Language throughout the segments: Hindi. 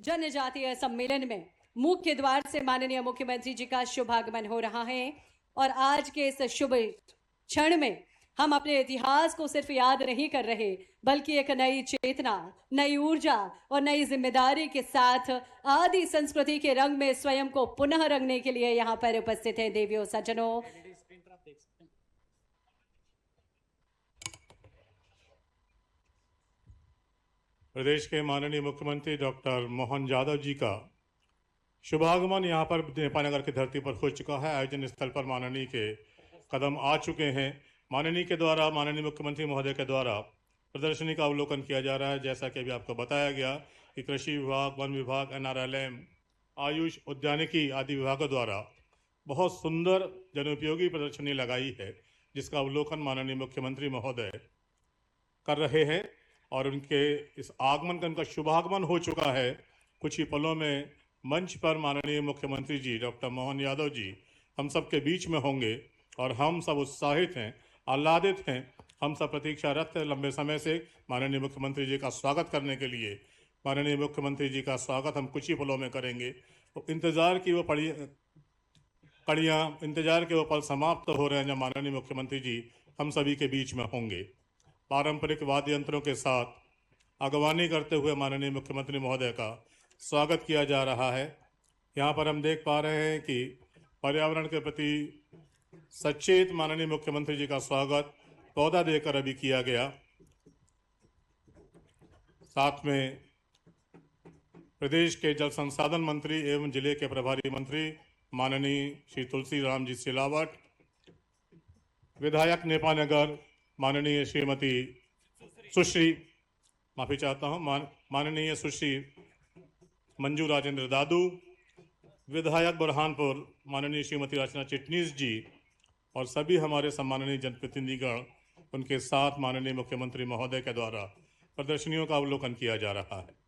जनजातीय सम्मेलन में मुख्य द्वार से माननीय मुख्यमंत्री जी का शुभागमन हो रहा है और आज के इस शुभ क्षण में हम अपने इतिहास को सिर्फ याद नहीं कर रहे बल्कि एक नई चेतना, नई ऊर्जा और नई जिम्मेदारी के साथ आदि संस्कृति के रंग में स्वयं को पुनः रंगने के लिए यहाँ पर उपस्थित हैं। देवियों सज्जनों, प्रदेश के माननीय मुख्यमंत्री डॉक्टर मोहन यादव जी का शुभागमन यहाँ पर नेपानगर की धरती पर हो चुका है। आयोजन स्थल पर माननीय के कदम आ चुके हैं। माननीय के द्वारा, माननीय मुख्यमंत्री महोदय के द्वारा प्रदर्शनी का अवलोकन किया जा रहा है। जैसा कि अभी आपको बताया गया कि कृषि विभाग, वन विभाग, NRLM, आयुष, उद्यानिकी आदि विभागों द्वारा बहुत सुंदर जनोपयोगी प्रदर्शनी लगाई है, जिसका अवलोकन माननीय मुख्यमंत्री महोदय कर रहे हैं और उनके इस आगमन का, उनका शुभागमन हो चुका है। कुछ ही पलों में मंच पर माननीय मुख्यमंत्री जी डॉक्टर मोहन यादव जी हम सब के बीच में होंगे और हम सब उत्साहित हैं, आह्लादित हैं। हम सब प्रतीक्षारत हैं लंबे समय से माननीय मुख्यमंत्री जी का स्वागत करने के लिए। माननीय मुख्यमंत्री जी का स्वागत हम कुछ ही पलों में करेंगे। तो इंतज़ार की वो पल समाप्त हो रहे हैं जब माननीय मुख्यमंत्री जी हम सभी के बीच में होंगे। पारंपरिक वाद्य यंत्रों के साथ अगवानी करते हुए माननीय मुख्यमंत्री महोदय का स्वागत किया जा रहा है। यहाँ पर हम देख पा रहे हैं कि पर्यावरण के प्रति सचेत माननीय मुख्यमंत्री जी का स्वागत पौधा देकर अभी किया गया। साथ में प्रदेश के जल संसाधन मंत्री एवं जिले के प्रभारी मंत्री माननीय श्री तुलसी राम जी सिलावट, विधायक नेपानगर माननीय श्रीमती सुश्री, माफी चाहता हूँ, माननीय सुश्री मंजू राजेंद्र दादू, विधायक बुरहानपुर माननीय श्रीमती रचना चिटनीस जी और सभी हमारे सम्माननीय जनप्रतिनिधिगण, उनके साथ माननीय मुख्यमंत्री महोदय के द्वारा प्रदर्शनियों का अवलोकन किया जा रहा है।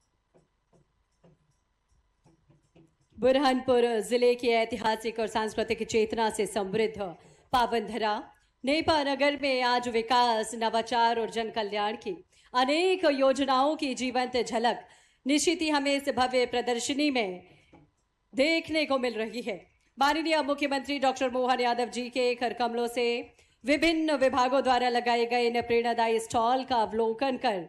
बुरहानपुर जिले की ऐतिहासिक और सांस्कृतिक चेतना से समृद्ध पावन धरा नेपानगर में आज विकास, नवाचार और जन कल्याण की अनेक योजनाओं की जीवंत झलक निश्चित ही हमें इस भव्य प्रदर्शनी में देखने को मिल रही है। माननीय मुख्यमंत्री डॉक्टर मोहन यादव जी के कर कमलों से विभिन्न विभागों द्वारा लगाए गए इन प्रेरणादायी स्टॉल का अवलोकन कर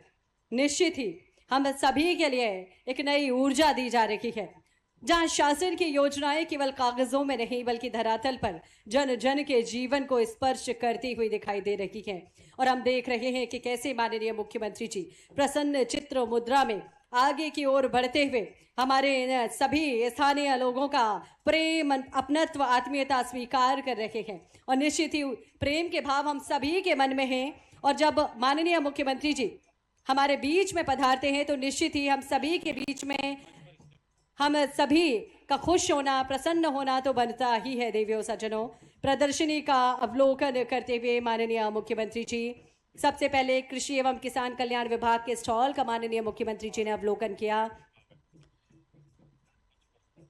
निश्चित ही हम सभी के लिए एक नई ऊर्जा दी जा रही है, जहां शासन की योजनाएं केवल कागजों में नहीं बल्कि धरातल पर जन जन के जीवन को स्पर्श करती हुई दिखाई दे रही है। और हम देख रहे हैं कि कैसे माननीय मुख्यमंत्री जी प्रसन्न चित्र मुद्रा में आगे की ओर बढ़ते हुए हमारे सभी स्थानीय लोगों का प्रेम, अपनत्व, आत्मीयता स्वीकार कर रहे हैं और निश्चित ही प्रेम के भाव हम सभी के मन में हैं। और जब माननीय मुख्यमंत्री जी हमारे बीच में पधारते हैं तो निश्चित ही हम सभी के बीच में हम सभी का खुश होना, प्रसन्न होना तो बनता ही है। देवियों सज्जनों, प्रदर्शनी का अवलोकन करते हुए माननीय मुख्यमंत्री जी सबसे पहले कृषि एवं किसान कल्याण विभाग के स्टॉल का माननीय मुख्यमंत्री जी ने अवलोकन किया।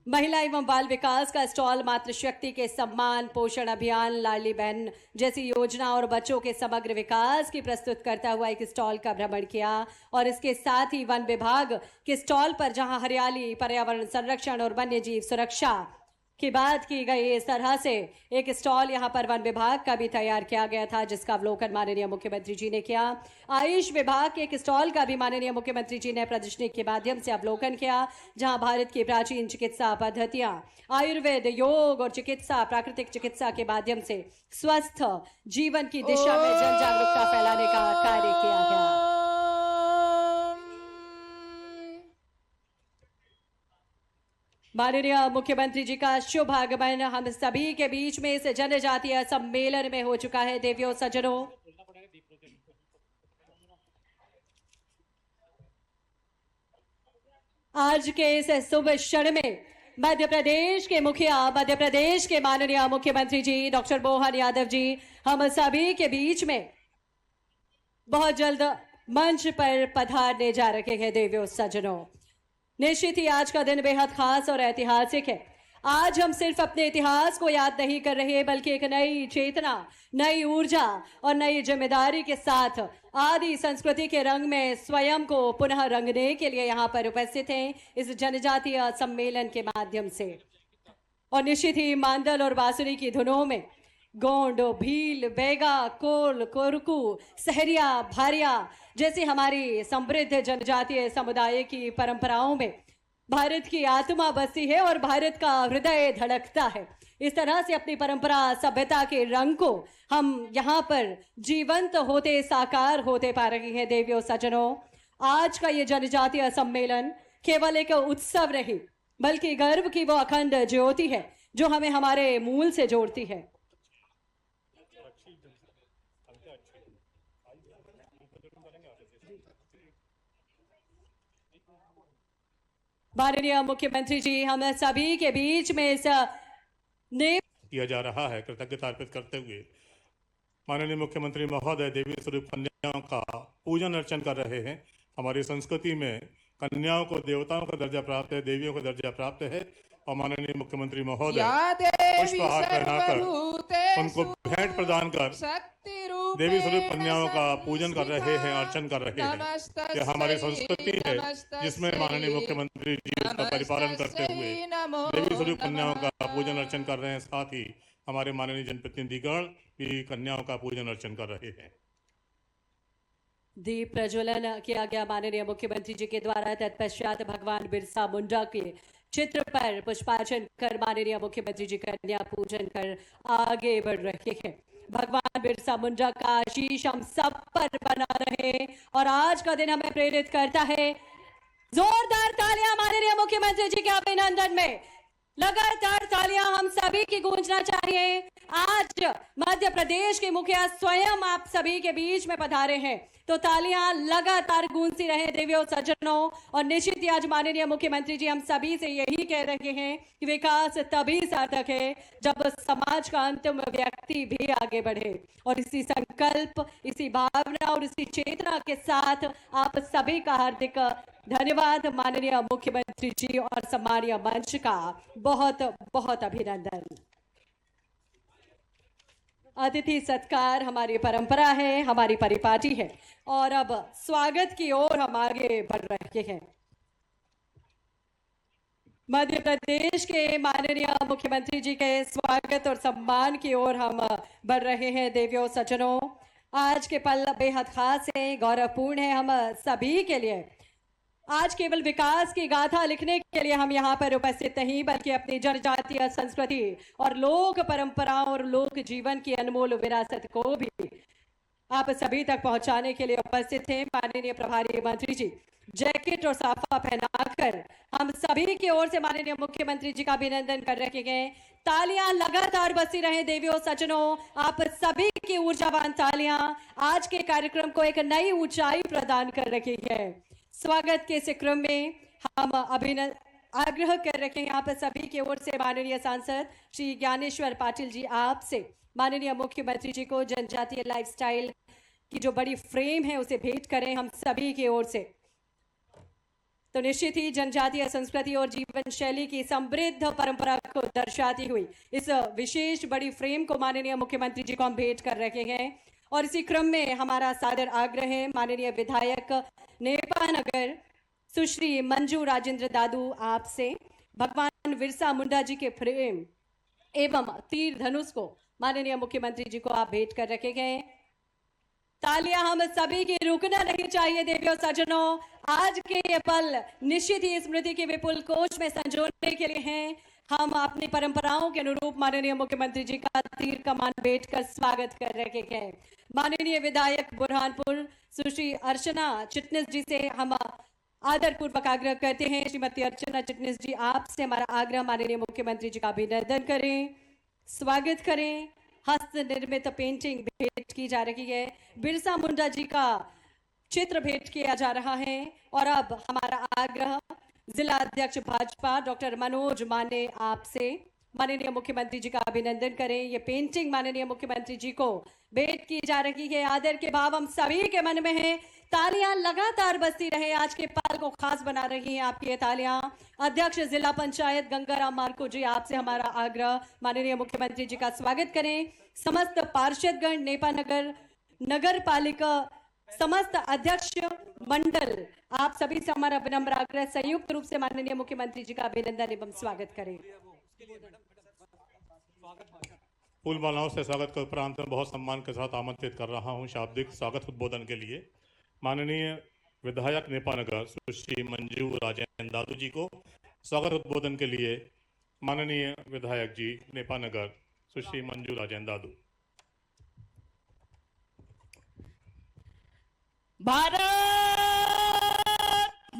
महिला एवं बाल विकास का स्टॉल मातृशक्ति के सम्मान, पोषण अभियान, लाडली बहन जैसी योजना और बच्चों के समग्र विकास की प्रस्तुत करता हुआ एक स्टॉल का भ्रमण किया। और इसके साथ ही वन विभाग के स्टॉल पर जहां हरियाली, पर्यावरण संरक्षण और वन्य जीव सुरक्षा की बात की गई, इस तरह से एक स्टॉल यहां पर वन विभाग का भी तैयार किया गया था, जिसका अवलोकन माननीय मुख्यमंत्री जी ने किया। आयुष विभाग के एक स्टॉल का भी माननीय मुख्यमंत्री जी ने प्रदर्शनी के माध्यम से अवलोकन किया, जहां भारत की प्राचीन चिकित्सा पद्धतियां, आयुर्वेद, योग और चिकित्सा, प्राकृतिक चिकित्सा के माध्यम से स्वस्थ जीवन की दिशा में जन जागरूकता फैलाने का कार्य किया गया। माननीय मुख्यमंत्री जी का शुभ आगमन हम सभी के बीच में इस जनजातीय सम्मेलन में हो चुका है। देवियों सज्जनों, आज के इस शुभ क्षण में मध्य प्रदेश के मुखिया, मध्य प्रदेश के माननीय मुख्यमंत्री जी डॉक्टर मोहन यादव जी हम सभी के बीच में बहुत जल्द मंच पर पधारने जा रहे हैं। देवियों सज्जनों, निश्चित ही आज का दिन बेहद खास और ऐतिहासिक है। आज हम सिर्फ अपने इतिहास को याद नहीं कर रहे बल्कि एक नई चेतना, नई ऊर्जा और नई जिम्मेदारी के साथ आदि संस्कृति के रंग में स्वयं को पुनः रंगने के लिए यहाँ पर उपस्थित हैं इस जनजातीय सम्मेलन के माध्यम से। और निश्चित ही मांदल और बांसुरी की धुनों में गोंड, भील, बैगा, कोल, कोरकू, सहरिया, भारिया जैसी हमारी समृद्ध जनजातीय समुदाय की परंपराओं में भारत की आत्मा बसी है और भारत का हृदय धड़कता है। इस तरह से अपनी परंपरा, सभ्यता के रंग को हम यहाँ पर जीवंत होते, साकार होते पा रहे हैं। देवियों सज्जनों, आज का ये जनजातीय सम्मेलन केवल एक उत्सव नहीं बल्कि गर्व की वो अखंड ज्योति है जो हमें हमारे मूल से जोड़ती है। माननीय मुख्यमंत्री जी, हम सभी के बीच में इस किया जा रहा है। कृतज्ञता अर्पित करते हुए माननीय मुख्यमंत्री महोदय देवी स्वरूप कन्याओं का पूजन अर्चन कर रहे हैं। हमारी संस्कृति में कन्याओं को देवताओं का दर्जा प्राप्त है, देवियों का दर्जा प्राप्त है और माननीय मुख्यमंत्री महोदय पुष्पहार पहनाकर उनको भेंट प्रदान कर देवी स्वरूप कन्याओं का पूजन कर रहे हैं, अर्चन कर रहे हैं। यह हमारी संस्कृति है जिसमें माननीय मुख्यमंत्री जी उसका परिपालन करते हुए देवी स्वरूप कन्याओं का पूजन अर्चन कर रहे हैं। साथ ही हमारे माननीय जनप्रतिनिधिगण भी कन्याओं का पूजन अर्चन कर रहे हैं। दीप प्रज्वलन किया गया माननीय मुख्यमंत्री जी के द्वारा। तत्पश्चात भगवान बिरसा मुंडा के चित्र पर पुष्पार्चन कर माननीय मुख्यमंत्री जी कन्या पूजन कर आगे बढ़ रहे हैं। भगवान बिरसा मुंडा का आशीष हम सब पर बना रहे और आज का दिन हमें प्रेरित करता है। जोरदार तालियां माननीय मुख्यमंत्री जी के अभिनंदन में। लगातार तालियां हम सभी की गूंजना चाहिए। आज मध्य प्रदेश के मुखिया स्वयं आप सभी के बीच में पधारे हैं तो तालियां लगातार गूंजती रहे देवियों सज्जनों। और निश्चित ही आज माननीय मुख्यमंत्री जी हम सभी से यही कह रहे हैं कि विकास तभी सार्थक है जब समाज का अंतिम व्यक्ति भी आगे बढ़े। और इसी संकल्प, इसी भावना और इसी चेतना के साथ आप सभी का हार्दिक धन्यवाद माननीय मुख्यमंत्री जी और सम्मानीय मंच का बहुत बहुत अभिनंदन। अतिथि सत्कार हमारी परंपरा है, हमारी परिपाटी है और अब स्वागत की ओर हम आगे बढ़ रहे हैं। मध्य प्रदेश के माननीय मुख्यमंत्री जी के स्वागत और सम्मान की ओर हम बढ़ रहे हैं। देवियों सज्जनों, आज के पल बेहद खास है, गौरवपूर्ण है हम सभी के लिए। आज केवल विकास की गाथा लिखने के लिए हम यहाँ पर उपस्थित नहीं बल्कि अपनी जनजातीय संस्कृति और लोक परंपराओं और लोक जीवन की अनमोल विरासत को भी आप सभी तक पहुंचाने के लिए उपस्थित हैं। माननीय प्रभारी मंत्री जी जैकेट और साफा पहनाकर हम सभी की ओर से माननीय मुख्यमंत्री जी का अभिनंदन कर रखे गए। तालियां लगातार बजती रहे देवियों सज्जनों। आप सभी की ऊर्जावान तालियां आज के कार्यक्रम को एक नई ऊंचाई प्रदान कर रही है। स्वागत के इस क्रम में हम आग्रह कर रखे हैं यहाँ पर सभी की ओर से माननीय सांसद श्री ज्ञानेश्वर पाटिल जी आपसे माननीय मुख्यमंत्री जी को जनजातीय लाइफस्टाइल की जो बड़ी फ्रेम है उसे भेंट करें हम सभी की ओर से। तो निश्चित ही जनजातीय संस्कृति और जीवन शैली की समृद्ध परंपरा को दर्शाती हुई इस विशेष बड़ी फ्रेम को माननीय मुख्यमंत्री जी को हम भेंट कर रहे हैं। और इसी क्रम में हमारा सादर आग्रह है माननीय विधायक नेपानगर सुश्री मंजू राजेंद्र दादू आपसे भगवान बिरसा मुंडा जी के फ्रेम एवं तीर धनुष को माननीय मुख्यमंत्री जी को आप भेंट कर रखे गए। तालियां हम सभी की रुकना नहीं चाहिए देवियों सज्जनों। आज के ये पल निश्चित ही स्मृति के विपुल कोश में संजोने के लिए हैं। हम अपनी परंपराओं के अनुरूप माननीय मुख्यमंत्री जी का तीर कमान भेंट कर स्वागत कर रखे गए। माननीय विधायक बुरहानपुर सुश्री अर्चना चिटनिस जी से हम आदर पूर्वक आग्रह करते हैं। श्रीमती अर्चना चिटनिस जी आपसे हमारा आग्रह माननीय मुख्यमंत्री जी का अभिनंदन करें, स्वागत करें। हस्त निर्मित पेंटिंग भेंट की जा रही है, बिरसा मुंडा जी का चित्र भेंट किया जा रहा है। और अब हमारा आग्रह जिला अध्यक्ष भाजपा डॉक्टर मनोज माने आपसे माननीय मुख्यमंत्री जी का अभिनंदन करें। ये पेंटिंग माननीय मुख्यमंत्री जी को भेंट की जा रही है। आदर के भाव हम सभी के मन में है। तालियां लगातार बजती रहे, आज के पल को खास बना रही हैं आपकी ये तालियां। अध्यक्ष जिला पंचायत गंगाराम मार्को जी, आपसे हमारा आग्रह, माननीय मुख्यमंत्री जी का स्वागत करें। समस्त पार्षदगण, नेपा नगर नगर पालिका समस्त अध्यक्ष मंडल, आप सभी से हमारा विनम्र आग्रह, संयुक्त रूप से माननीय मुख्यमंत्री जी का अभिनंदन एवं स्वागत करें। फूल मालाओं से स्वागत के उपरांत में बहुत सम्मान के साथ आमंत्रित कर रहा हूं शाब्दिक स्वागत उद्बोधन के लिए माननीय विधायक नेपा नगर सुश्री मंजू राजेंद्र दादू जी को। स्वागत उद्बोधन के लिए माननीय विधायक जी नेपा नगर सुश्री मंजू राजेंद्र दादू। भारत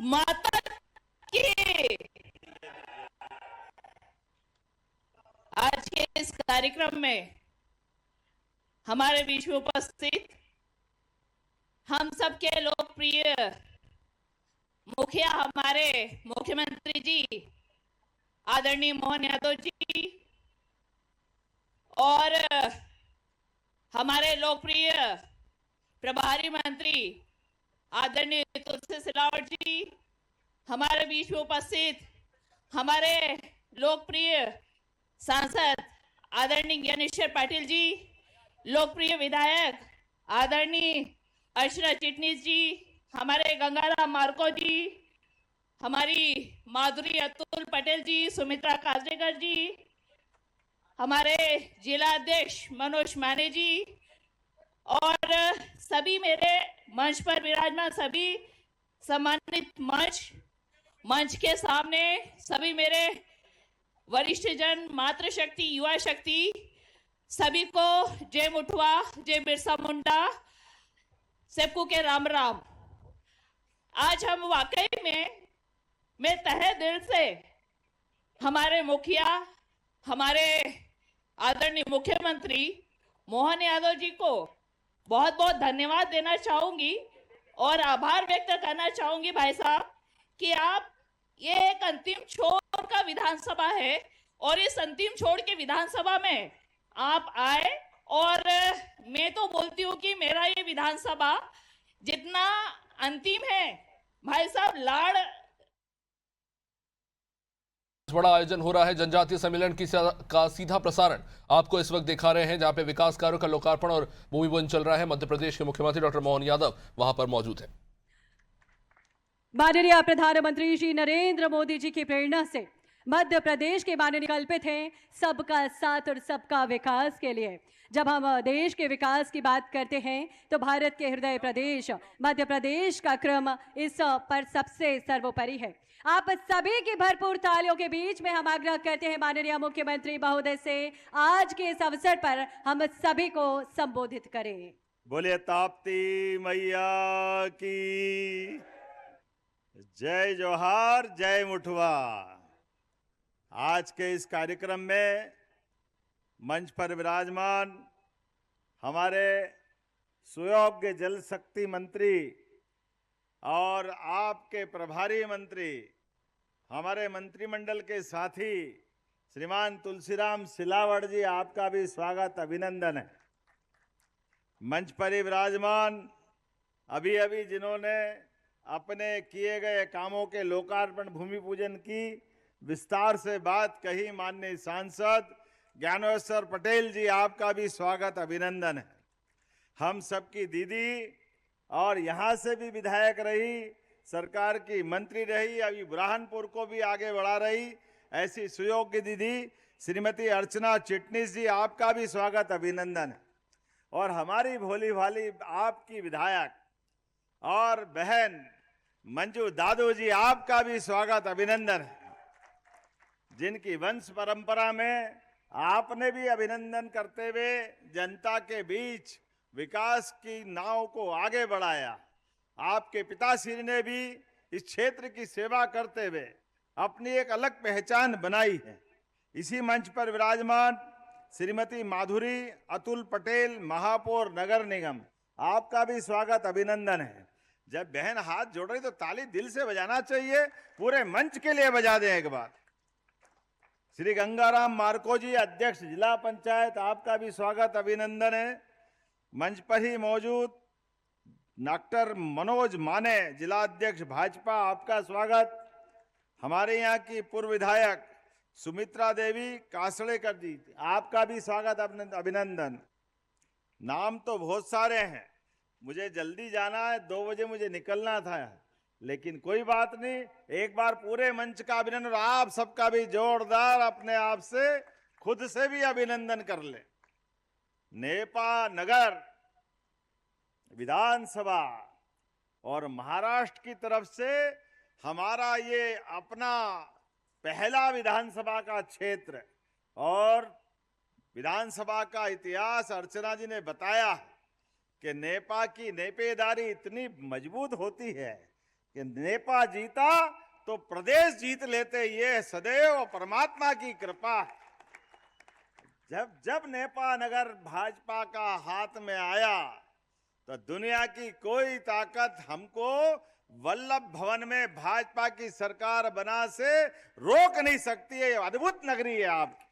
माता की। आज के इस कार्यक्रम में हमारे बीच में उपस्थित हम सबके लोकप्रिय मुखिया, हमारे मुख्यमंत्री जी आदरणीय मोहन यादव जी, और हमारे लोकप्रिय प्रभारी मंत्री आदरणीय तुलसी सिलावट जी, हमारे बीच में उपस्थित हमारे लोकप्रिय सांसद आदरणीय ज्ञानेश्वर पाटिल जी, लोकप्रिय विधायक आदरणीय अर्चना चिटनीस जी, हमारे गंगाराम मार्को जी, हमारी माधुरी अतुल पटेल जी, सुमित्रा काजरेकर जी, हमारे जिला अध्यक्ष मनोज माने जी, और सभी मेरे मंच पर विराजमान सभी सम्मानित मंच के सामने सभी मेरे वरिष्ठ जन, मातृशक्ति, युवा शक्ति, सभी को जय मुठवा, जय बिरसा मुंडा, सबको के राम राम। आज हम वाकई में मैं तहे दिल से हमारे मुखिया, हमारे आदरणीय मुख्यमंत्री मोहन यादव जी को बहुत बहुत धन्यवाद देना चाहूंगी और आभार व्यक्त करना चाहूंगी भाई साहब कि आप, ये एक अंतिम छोर का विधानसभा है और इस अंतिम छोर के विधानसभा में आप आए, और मैं तो बोलती हूँ कि मेरा ये विधानसभा जितना अंतिम है भाई साहब, लाड़ बड़ा आयोजन हो रहा है जनजातीय सम्मेलन का सीधा प्रसारण आपको इस वक्त दिखा रहे हैं, जहां पे विकास कार्यों का लोकार्पण और भूमि पूजन चल रहा है। मध्य प्रदेश के मुख्यमंत्री डॉक्टर मोहन यादव वहां पर मौजूद हैं। माननीय प्रधानमंत्री श्री नरेंद्र मोदी जी की प्रेरणा से मध्य प्रदेश के माननीय कल्पित हैं सबका साथ और सबका विकास के लिए। जब हम देश के विकास की बात करते हैं तो भारत के हृदय प्रदेश मध्य प्रदेश का क्रम इस पर सबसे सर्वोपरि है। आप सभी की भरपूर तालियों के बीच में हम आग्रह करते हैं माननीय मुख्यमंत्री महोदय से, आज के इस अवसर पर हम सभी को संबोधित करें। बोलिए ताप्ती मैया की जय, जोहार, जय मुठवा। आज के इस कार्यक्रम में मंच पर विराजमान हमारे सुयोग्य जल शक्ति मंत्री और आपके प्रभारी मंत्री, हमारे मंत्रिमंडल के साथी श्रीमान तुलसीराम सिलावट जी, आपका भी स्वागत, अभिनंदन है। मंच पर ही विराजमान अभी अभी जिन्होंने अपने किए गए कामों के लोकार्पण, भूमि पूजन की विस्तार से बात कही, माननीय सांसद ज्ञानेश्वर पटेल जी, आपका भी स्वागत, अभिनंदन है। हम सबकी दीदी और यहाँ से भी विधायक रही, सरकार की मंत्री रही, अभी बुरहानपुर को भी आगे बढ़ा रही, ऐसी सुयोग्य दीदी श्रीमती अर्चना चिटनीस जी, आपका भी स्वागत, अभिनंदन है। और हमारी भोली भाली आपकी विधायक और बहन मंजू दादू जी, आपका भी स्वागत, अभिनंदन है। जिनकी वंश परंपरा में आपने भी अभिनंदन करते हुए जनता के बीच विकास की नाव को आगे बढ़ाया। आपके पिताश्री ने भी इस क्षेत्र की सेवा करते हुए अपनी एक अलग पहचान बनाई है। इसी मंच पर विराजमान श्रीमती माधुरी अतुल पटेल, महापौर नगर निगम, आपका भी स्वागत, अभिनंदन है। जब बहन हाथ जोड़ रही तो ताली दिल से बजाना चाहिए, पूरे मंच के लिए बजा दें एक बार। श्री गंगाराम मार्को जी, अध्यक्ष जिला पंचायत, आपका भी स्वागत, अभिनंदन है। मंच पर ही मौजूद डॉक्टर मनोज माने, जिला अध्यक्ष भाजपा, आपका स्वागत। हमारे यहाँ की पूर्व विधायक सुमित्रा देवी कासड़ेकर जी, आपका भी स्वागत, अभिनंदन। नाम तो बहुत सारे हैं, मुझे जल्दी जाना है, 2 बजे मुझे निकलना था, लेकिन कोई बात नहीं, एक बार पूरे मंच का अभिनंदन और आप सबका भी जोरदार अपने आप से खुद से भी अभिनंदन कर ले। नेपा नगर विधानसभा और महाराष्ट्र की तरफ से हमारा ये अपना पहला विधानसभा का क्षेत्र और विधानसभा का इतिहास अर्चना जी ने बताया कि नेपा की नेपेदारी इतनी मजबूत होती है कि नेपा जीता तो प्रदेश जीत लेते, ये सदैव परमात्मा की कृपा है। जब नेपा नगर भाजपा का हाथ में आया तो दुनिया की कोई ताकत हमको वल्लभ भवन में भाजपा की सरकार बना से रोक नहीं सकती है। अद्भुत नगरी है आपकी,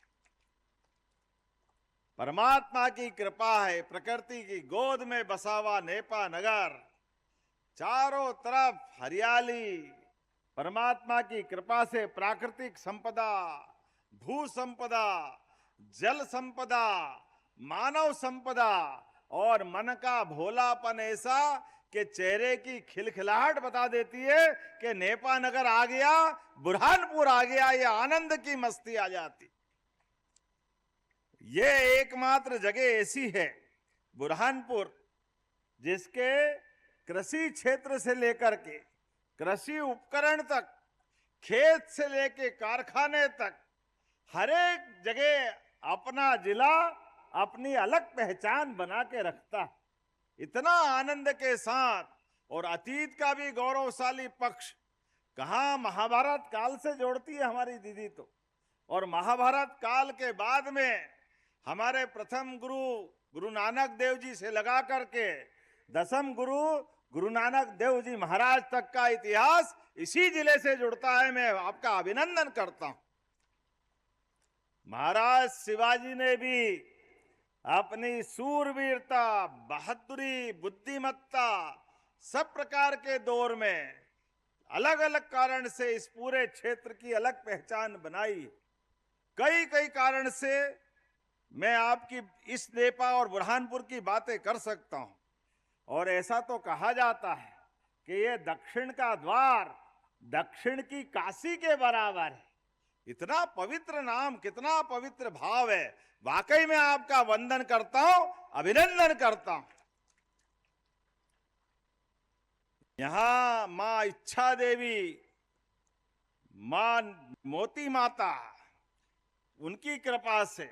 परमात्मा की कृपा है। प्रकृति की गोद में बसा हुआ नेपा नगर, चारों तरफ हरियाली, परमात्मा की कृपा से प्राकृतिक संपदा, भू संपदा, जल संपदा, मानव संपदा और मन का भोलापन ऐसा कि चेहरे की खिलखिलाहट बता देती है कि नेपा नगर आ गया, बुरहानपुर आ गया, ये आनंद की मस्ती आ जाती। ये एकमात्र जगह ऐसी है बुरहानपुर जिसके कृषि क्षेत्र से लेकर के कृषि उपकरण तक, खेत से लेकर कारखाने तक, हर एक जगह अपना जिला अपनी अलग पहचान बना के रखता है। इतना आनंद के साथ, और अतीत का भी गौरवशाली पक्ष कहाँ महाभारत काल से जोड़ती है हमारी दीदी तो, और महाभारत काल के बाद में हमारे प्रथम गुरु नानक देव जी से लगा करके 10म गुरु नानक देव जी महाराज तक का इतिहास इसी जिले से जुड़ता है। मैं आपका अभिनंदन करता हूं। महाराज शिवाजी ने भी अपनी सूरवीरता, बहादुरी, बुद्धिमत्ता, सब प्रकार के दौर में अलग अलग कारण से इस पूरे क्षेत्र की अलग पहचान बनाई। कई कारण से मैं आपकी इस नेपा और बुरहानपुर की बातें कर सकता हूं, और ऐसा तो कहा जाता है कि ये दक्षिण का द्वार, दक्षिण की काशी के बराबर है। इतना पवित्र नाम, कितना पवित्र भाव है। वाकई में आपका वंदन करता हूं, अभिनंदन करता हूं। यहां मां इच्छा देवी, मां मोती माता, उनकी कृपा से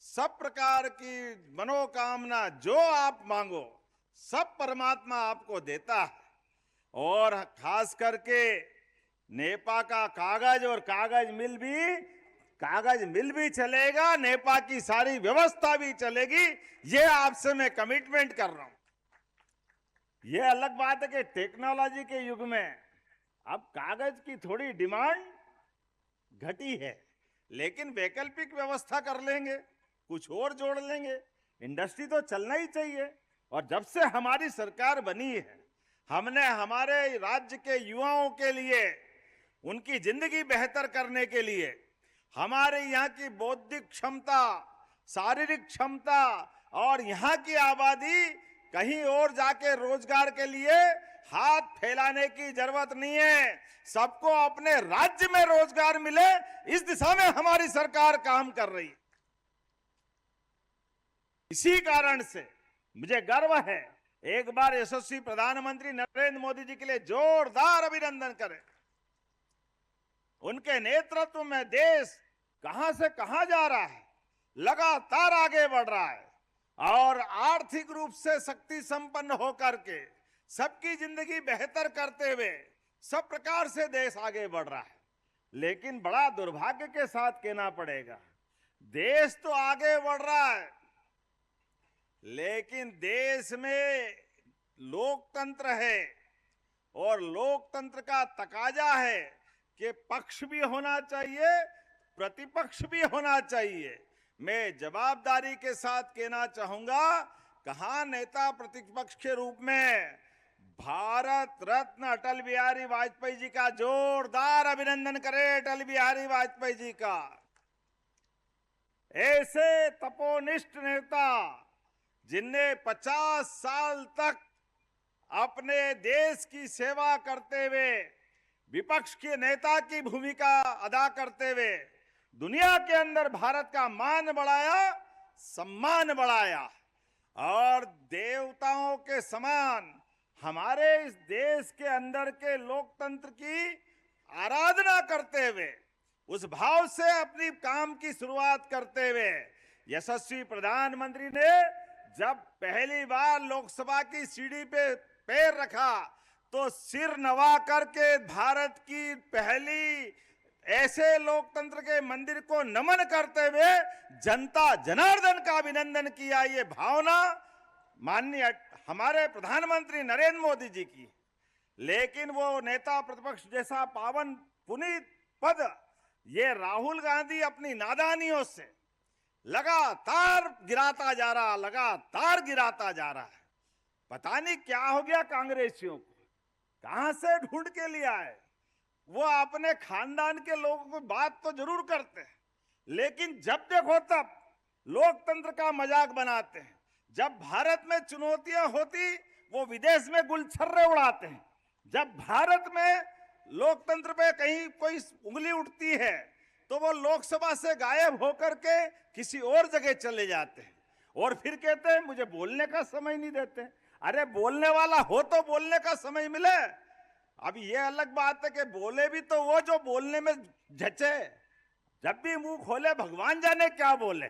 सब प्रकार की मनोकामना जो आप मांगो सब परमात्मा आपको देता है। और खास करके नेपा का कागज और कागज मिल भी चलेगा, नेपा की सारी व्यवस्था भी चलेगी, ये आपसे मैं कमिटमेंट कर रहा हूं। ये अलग बात है कि टेक्नोलॉजी के युग में अब कागज की थोड़ी डिमांड घटी है, लेकिन वैकल्पिक व्यवस्था कर लेंगे, कुछ और जोड़ लेंगे। इंडस्ट्री तो चलना ही चाहिए। और जब से हमारी सरकार बनी है, हमने हमारे राज्य के युवाओं के लिए, उनकी जिंदगी बेहतर करने के लिए, हमारे यहाँ की बौद्धिक क्षमता, शारीरिक क्षमता और यहाँ की आबादी कहीं और जाके रोजगार के लिए हाथ फैलाने की जरूरत नहीं है। सबको अपने राज्य में रोजगार मिले, इस दिशा में हमारी सरकार काम कर रही है। इसी कारण से मुझे गर्व है, एक बार यशस्वी प्रधानमंत्री नरेंद्र मोदी जी के लिए जोरदार अभिनंदन करें। उनके नेतृत्व में देश कहां से कहां जा रहा है, लगातार आगे बढ़ रहा है, और आर्थिक रूप से शक्ति संपन्न होकर के सबकी जिंदगी बेहतर करते हुए सब प्रकार से देश आगे बढ़ रहा है। लेकिन बड़ा दुर्भाग्य के साथ कहना पड़ेगा, देश तो आगे बढ़ रहा है, लेकिन देश में लोकतंत्र है, और लोकतंत्र का तकाजा है कि पक्ष भी होना चाहिए, प्रतिपक्ष भी होना चाहिए। मैं जवाबदारी के साथ कहना चाहूंगा, कहां नेता प्रतिपक्ष के रूप में भारत रत्न अटल बिहारी वाजपेयी जी का जोरदार अभिनंदन करें। अटल बिहारी वाजपेयी जी का। ऐसे तपोनिष्ठ नेता जिनने 50 साल तक अपने देश की सेवा करते हुए विपक्ष के नेता की भूमिका अदा करते हुए दुनिया के अंदर भारत का मान बढ़ाया, सम्मान बढ़ाया और देवताओं के समान हमारे इस देश के अंदर के लोकतंत्र की आराधना करते हुए उस भाव से अपनी काम की शुरुआत करते हुए यशस्वी प्रधानमंत्री ने जब पहली बार लोकसभा की सीढ़ी पे पैर रखा तो सिर नवा करके भारत की पहली ऐसे लोकतंत्र के मंदिर को नमन करते हुए जनता जनार्दन का अभिनंदन किया। ये भावना माननीय हमारे प्रधानमंत्री नरेंद्र मोदी जी की। लेकिन वो नेता प्रतिपक्ष जैसा पावन पुनीत पद ये राहुल गांधी अपनी नादानियों से लगातार गिराता जा रहा, लगातार गिराता जा रहा है। पता नहीं क्या हो गया कांग्रेसियों को, कहां से ढूंढ के लिया है। वो अपने खानदान के लोगों को बात तो जरूर करते हैं, लेकिन जब देखो तब लोकतंत्र का मजाक बनाते हैं। जब भारत में चुनौतियां होती वो विदेश में गुलछर्रे उड़ाते हैं। जब भारत में लोकतंत्र पे कहीं कोई उंगली उठती है तो वो लोकसभा से गायब होकर के किसी और जगह चले जाते हैं और फिर कहते हैं मुझे बोलने का समय नहीं देते। अरे बोलने वाला हो तो बोलने का समय मिले। अब ये अलग बात है कि बोले भी तो वो जो बोलने में झचे, जब भी मुंह खोले भगवान जाने क्या बोले,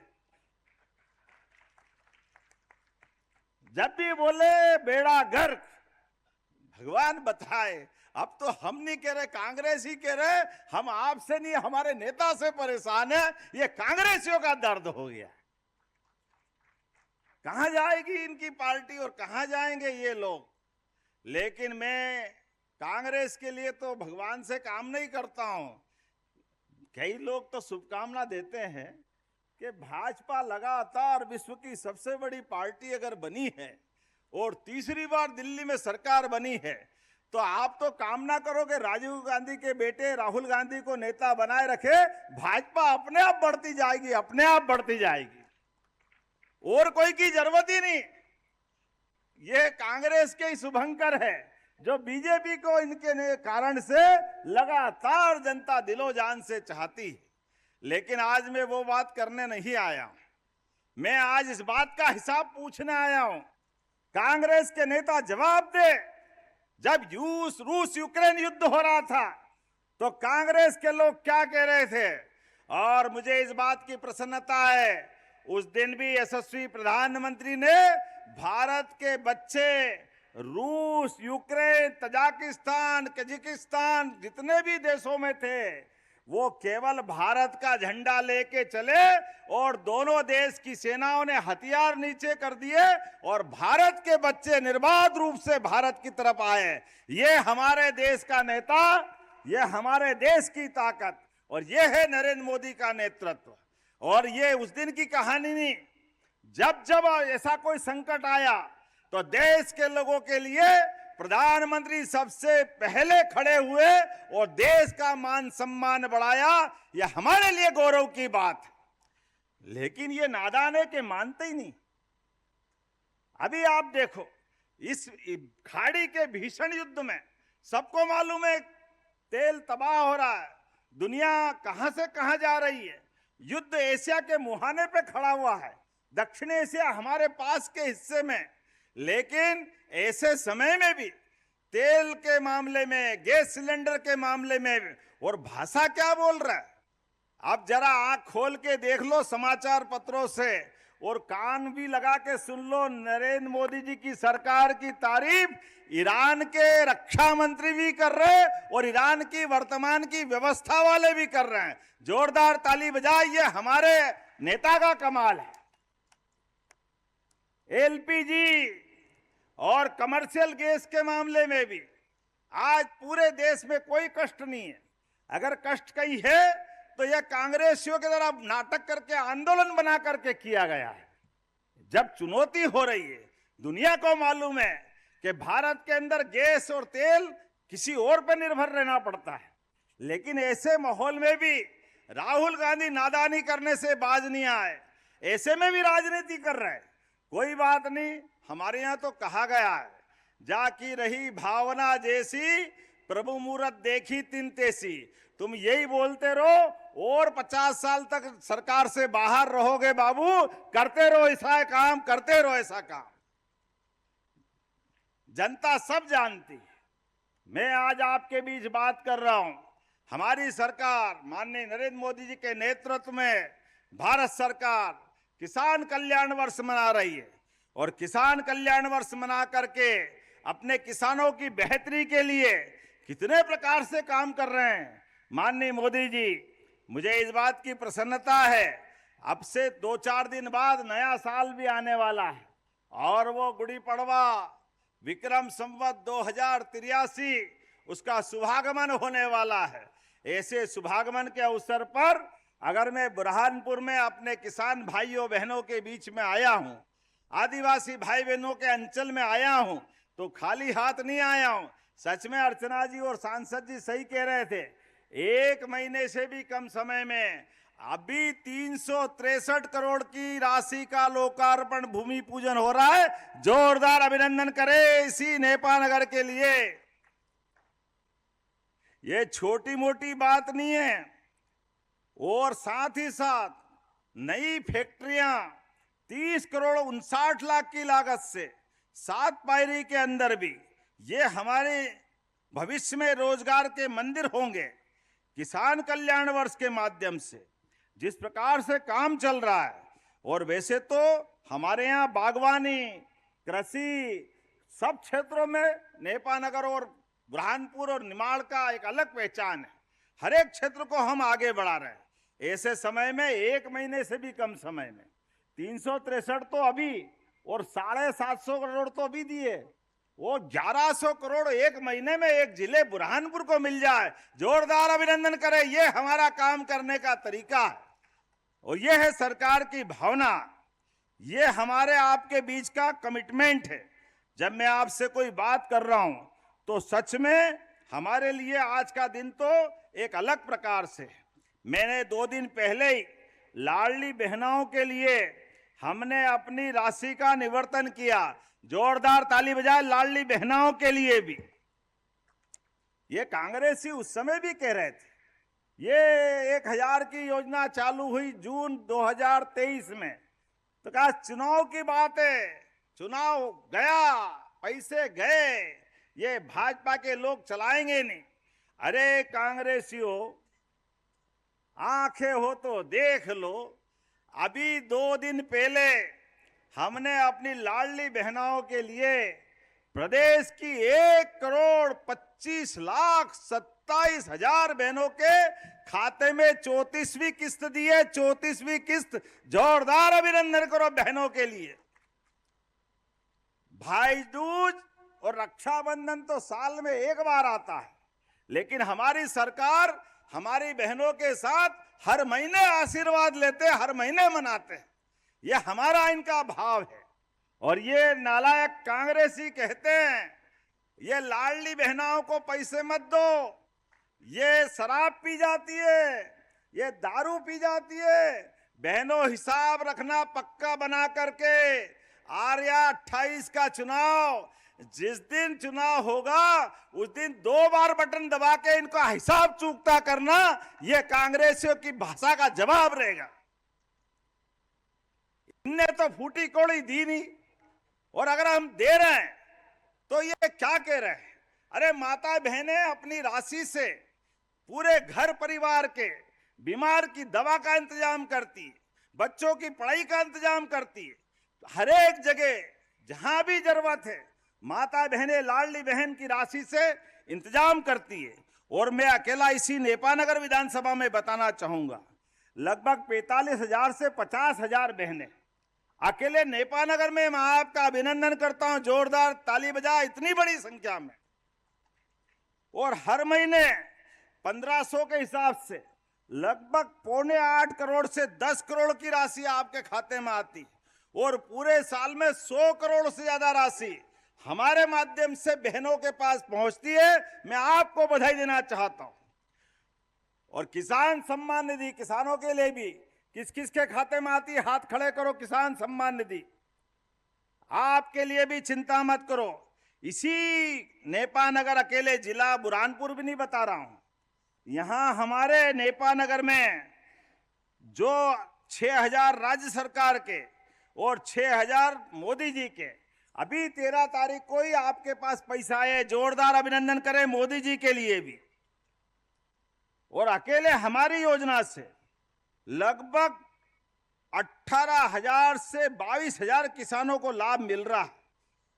जब भी बोले बेड़ा गर्क, भगवान बताए। अब तो हम नहीं कह रहे, कांग्रेस ही कह रहे, हम आपसे नहीं हमारे नेता से परेशान है। ये कांग्रेसियों का दर्द हो गया। कहां जाएगी इनकी पार्टी और कहां जाएंगे ये लोग। लेकिन मैं कांग्रेस के लिए तो भगवान से काम नहीं करता हूं। कई लोग तो शुभकामना देते हैं कि भाजपा लगातार विश्व की सबसे बड़ी पार्टी अगर बनी है और तीसरी बार दिल्ली में सरकार बनी है तो आप तो कामना करोगे राजीव गांधी के बेटे राहुल गांधी को नेता बनाए रखे। भाजपा अपने आप बढ़ती जाएगी, अपने आप बढ़ती जाएगी, और कोई की जरूरत ही नहीं। ये कांग्रेस के शुभंकर है जो बीजेपी को इनके कारण से लगातार जनता दिलो जान से चाहती है। लेकिन आज मैं वो बात करने नहीं आया हूं। मैं आज इस बात का हिसाब पूछने आया हूं। कांग्रेस के नेता जवाब दे। जब रूस यूक्रेन युद्ध हो रहा था तो कांग्रेस के लोग क्या कह रहे थे, और मुझे इस बात की प्रसन्नता है उस दिन भी यशस्वी प्रधानमंत्री ने भारत के बच्चे रूस, यूक्रेन, तजाकिस्तान, कजाकिस्तान जितने भी देशों में थे वो केवल भारत का झंडा लेके चले और दोनों देश की सेनाओं ने हथियार नीचे कर दिए और भारत के बच्चे निर्बाध रूप से भारत की तरफ आए। ये हमारे देश का नेता, ये हमारे देश की ताकत, और ये है नरेंद्र मोदी का नेतृत्व। और ये उस दिन की कहानी नहीं, जब जब ऐसा कोई संकट आया तो देश के लोगों के लिए प्रधानमंत्री सबसे पहले खड़े हुए और देश का मान सम्मान बढ़ाया। यह हमारे लिए गौरव की बात है। लेकिन ये नादान है कि मानते ही नहीं। अभी आप देखो इस खाड़ी के भीषण युद्ध में सबको मालूम है तेल तबाह हो रहा है, दुनिया कहां से कहां जा रही है। युद्ध एशिया के मुहाने पे खड़ा हुआ है, दक्षिण एशिया हमारे पास के हिस्से में। लेकिन ऐसे समय में भी तेल के मामले में, गैस सिलेंडर के मामले में, और भाषा क्या बोल रहा है। अब जरा आंख खोल के देख लो समाचार पत्रों से और कान भी लगा के सुन लो, नरेंद्र मोदी जी की सरकार की तारीफ ईरान के रक्षा मंत्री भी कर रहे हैं और ईरान की वर्तमान की व्यवस्था वाले भी कर रहे हैं। जोरदार ताली बजाए, ये हमारे नेता का कमाल है। एलपीजी और कमर्शियल गैस के मामले में भी आज पूरे देश में कोई कष्ट नहीं है। अगर कष्ट कहीं है तो यह कांग्रेसियों के द्वारा नाटक करके, आंदोलन बना करके किया गया है। जब चुनौती हो रही है, दुनिया को मालूम है कि भारत के अंदर गैस और तेल किसी और पर निर्भर रहना पड़ता है। लेकिन ऐसे माहौल में भी राहुल गांधी नादानी करने से बाज नहीं आए, ऐसे में भी राजनीति कर रहे हैं। कोई बात नहीं, हमारे यहाँ तो कहा गया है, जाकी रही भावना जैसी प्रभु मूरत देखी तिन तेसी। तुम यही बोलते रहो और 50 साल तक सरकार से बाहर रहोगे बाबू, करते रहो ऐसा काम, करते रहो ऐसा काम। जनता सब जानती है। मैं आज आपके बीच बात कर रहा हूं। हमारी सरकार माननीय नरेंद्र मोदी जी के नेतृत्व में भारत सरकार किसान कल्याण वर्ष मना रही है और किसान कल्याण वर्ष मना करके अपने किसानों की बेहतरी के लिए कितने प्रकार से काम कर रहे हैं। माननीय मोदी जी, मुझे इस बात की प्रसन्नता है, अब से 2-4 दिन बाद नया साल भी आने वाला है और वो गुड़ी पड़वा विक्रम संवत 2083 उसका शुभागमन होने वाला है। ऐसे शुभागमन के अवसर पर अगर मैं बुरहानपुर में अपने किसान भाइयों बहनों के बीच में आया हूं, आदिवासी भाई बहनों के अंचल में आया हूं, तो खाली हाथ नहीं आया हूं। सच में अर्चना जी और सांसद जी सही कह रहे थे, 1 महीने से भी कम समय में अभी 363 करोड़ की राशि का लोकार्पण भूमि पूजन हो रहा है। जोरदार अभिनंदन करें इसी नेपानगर के लिए। ये छोटी मोटी बात नहीं है। और साथ ही साथ नई फैक्ट्रियां 30 करोड़ 59 लाख की लागत से 7 पायरी के अंदर भी, ये हमारे भविष्य में रोजगार के मंदिर होंगे। किसान कल्याण वर्ष के माध्यम से जिस प्रकार से काम चल रहा है, और वैसे तो हमारे यहाँ बागवानी, कृषि सब क्षेत्रों में नेपानगर और बुरहानपुर और निमाड़ का एक अलग पहचान है। हर एक क्षेत्र को हम आगे बढ़ा रहे हैं। ऐसे समय में 1 महीने से भी कम समय में 363 तो अभी और 750 करोड़ तो अभी दिए, वो 1100 करोड़ 1 महीने में एक जिले बुरहानपुर को मिल जाए। जोरदार अभिनंदन करें। ये हमारा काम करने का तरीका है और ये है सरकार की भावना, ये हमारे आपके बीच का कमिटमेंट है। जब मैं आपसे कोई बात कर रहा हूं तो सच में हमारे लिए आज का दिन तो एक अलग प्रकार से है। मैंने 2 दिन पहले ही लाडली बहनों के लिए हमने अपनी राशि का निवर्तन किया। जोरदार ताली बजाए लाडली बहनों के लिए भी। ये कांग्रेसी उस समय भी कह रहे थे, ये 1000 की योजना चालू हुई जून 2023 में, तो कहा चुनाव की बात है, चुनाव गया, पैसे गए, ये भाजपा के लोग चलाएंगे नहीं। अरे कांग्रेसियों, आंखें हो तो देख लो, अभी 2 दिन पहले हमने अपनी लाडली बहनों के लिए प्रदेश की 1,25,27,000 बहनों के खाते में 34वीं किस्त दी है। 34वीं किस्त। जोरदार अभिनंदन करो बहनों के लिए। भाई दूज और रक्षाबंधन तो साल में 1 बार आता है, लेकिन हमारी सरकार हमारी बहनों के साथ हर महीने आशीर्वाद लेते, हर महीने मनाते हैं। ये हमारा इनका भाव है। और ये नालायक कांग्रेसी कहते हैं ये लाडली बहनों को पैसे मत दो, ये शराब पी जाती है, ये दारू पी जाती है। बहनों, हिसाब रखना पक्का बना करके आर्या 28 का चुनाव, जिस दिन चुनाव होगा उस दिन 2 बार बटन दबा के इनका हिसाब चूकता करना, यह कांग्रेसियों की भाषा का जवाब रहेगा। इनने तो फूटी कौड़ी दी नहीं, और अगर हम दे रहे हैं तो ये क्या कह रहे हैं? अरे माता बहनें अपनी राशि से पूरे घर परिवार के बीमार की दवा का इंतजाम करती है, बच्चों की पढ़ाई का इंतजाम करती है। हर एक जगह जहां भी जरूरत है माता बहनें लाडली बहन की राशि से इंतजाम करती है। और मैं अकेला इसी नेपानगर विधानसभा में बताना चाहूंगा, लगभग 45,000 से 50,000 बहनें अकेले नेपानगर में। मैं आपका अभिनंदन करता हूं, जोरदार ताली बजा, इतनी बड़ी संख्या में। और हर महीने 1500 के हिसाब से लगभग 7.25 करोड़ से 10 करोड़ की राशि आपके खाते में आती, और पूरे साल में 100 करोड़ से ज्यादा राशि हमारे माध्यम से बहनों के पास पहुंचती है। मैं आपको बधाई देना चाहता हूं। और किसान सम्मान निधि किसानों के लिए भी किस किस के खाते में आती है, हाथ खड़े करो। किसान सम्मान निधि आपके लिए भी चिंता मत करो। इसी नेपा नगर अकेले जिला बुरहानपुर भी नहीं बता रहा हूं, यहां हमारे नेपा नगर में जो 6,000 राज्य सरकार के और 6,000 मोदी जी के, अभी 13 तारीख को ही आपके पास पैसा आए। जोरदार अभिनंदन करें मोदी जी के लिए भी। और अकेले हमारी योजना से लगभग 18,000 से 22,000 किसानों को लाभ मिल रहा है।